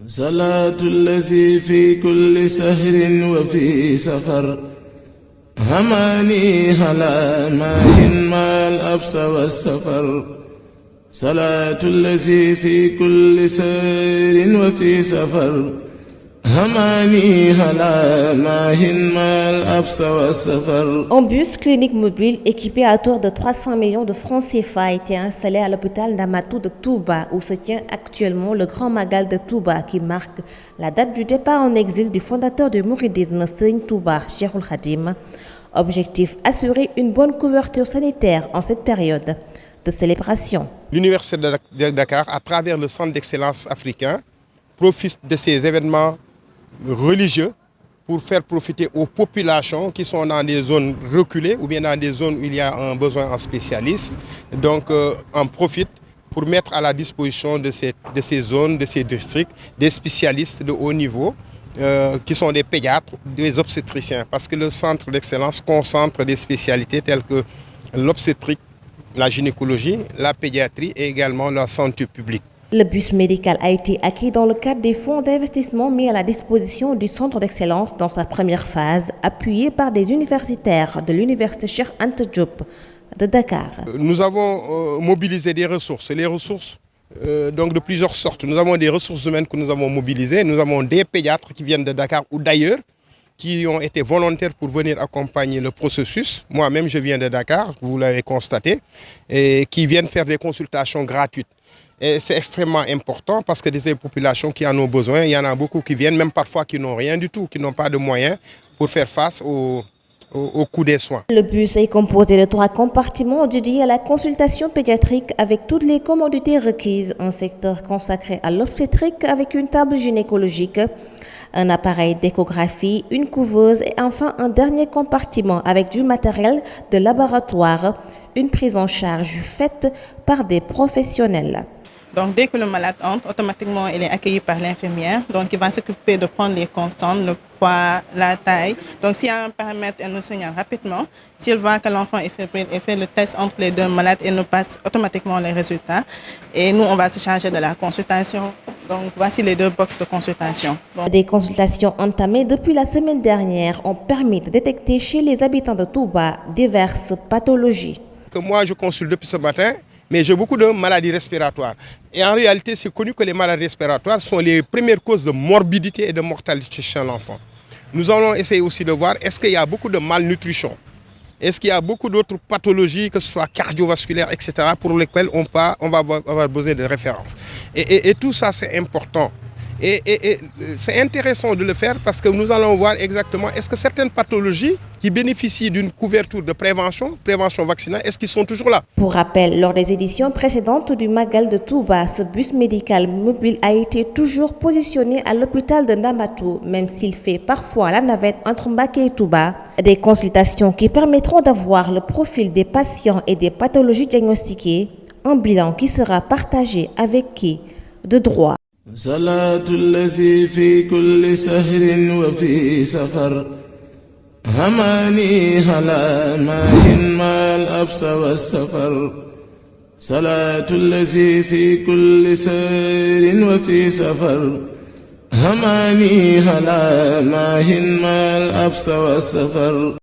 صلاة الذي في كل سهر وفي سفر هماني هلا ماهن ما الأبس والسفر صلاة الذي في كل سهر وفي سفر Un bus clinique mobile équipé à hauteur de 300 millions de francs CFA a été installé à l'hôpital Ndamatou de Touba, où se tient actuellement le Grand Magal de Touba, qui marque la date du départ en exil du fondateur du mouridisme, Serigne Touba, Cheikhoul Khadim. Objectif, assurer une bonne couverture sanitaire en cette période de célébration. L'Université de Dakar, à travers le Centre d'excellence africain, profite de ces événements religieux pour faire profiter aux populations qui sont dans des zones reculées ou bien dans des zones où il y a un besoin en spécialistes. Donc, en profite pour mettre à la disposition de ces zones, de ces districts, des spécialistes de haut niveau qui sont des pédiatres, des obstétriciens, parce que le centre d'excellence concentre des spécialités telles que l'obstétrique, la gynécologie, la pédiatrie et également la santé publique. Le bus médical a été acquis dans le cadre des fonds d'investissement mis à la disposition du centre d'excellence dans sa première phase, appuyé par des universitaires de l'université Cheikh Anta Diop de Dakar. Nous avons mobilisé des ressources, les ressources donc de plusieurs sortes. Nous avons des ressources humaines que nous avons mobilisées, nous avons des pédiatres qui viennent de Dakar ou d'ailleurs, qui ont été volontaires pour venir accompagner le processus. Moi-même, je viens de Dakar, vous l'avez constaté, et qui viennent faire des consultations gratuites. Et c'est extrêmement important parce que des populations qui en ont besoin, il y en a beaucoup qui viennent, même parfois qui n'ont rien du tout, qui n'ont pas de moyens pour faire face au coût des soins. Le bus est composé de 3 compartiments dédiés à la consultation pédiatrique avec toutes les commodités requises, un secteur consacré à l'obstétrique avec une table gynécologique, un appareil d'échographie, une couveuse et enfin un dernier compartiment avec du matériel de laboratoire, une prise en charge faite par des professionnels. Donc dès que le malade entre, automatiquement il est accueilli par l'infirmière, donc il va s'occuper de prendre les constantes, le poids, la taille. Donc s'il y a un paramètre, elle nous signale rapidement. Si elle voit que l'enfant est fébrile, elle fait le test entre les deux malades et nous passe automatiquement les résultats. Et nous, on va se charger de la consultation. Donc voici les 2 boxes de consultation. Des consultations entamées depuis la semaine dernière ont permis de détecter chez les habitants de Touba diverses pathologies. Moi, je consulte depuis ce matin, mais j'ai beaucoup de maladies respiratoires. Et en réalité, c'est connu que les maladies respiratoires sont les premières causes de morbidité et de mortalité chez l'enfant. Nous allons essayer aussi de voir est-ce qu'il y a beaucoup de malnutrition, est-ce qu'il y a beaucoup d'autres pathologies, que ce soit cardiovasculaires, etc., pour lesquelles on va avoir besoin de références. Et tout ça, c'est important. Et c'est intéressant de le faire parce que nous allons voir exactement est-ce que certaines pathologies qui bénéficient d'une couverture de prévention vaccinale, est-ce qu'ils sont toujours là? Pour rappel, lors des éditions précédentes du Magal de Touba, ce bus médical mobile a été toujours positionné à l'hôpital de Ndamatou, même s'il fait parfois la navette entre Mbacké et Touba. Des consultations qui permettront d'avoir le profil des patients et des pathologies diagnostiquées, un bilan qui sera partagé avec qui de droit. صلاة الذي في كل سهر وفي سفر هماني هلا ماهن ما الأبس والسفر صلاة الذي في كل سهر وفي سفر هماني هلا ماهن ما الأبس والسفر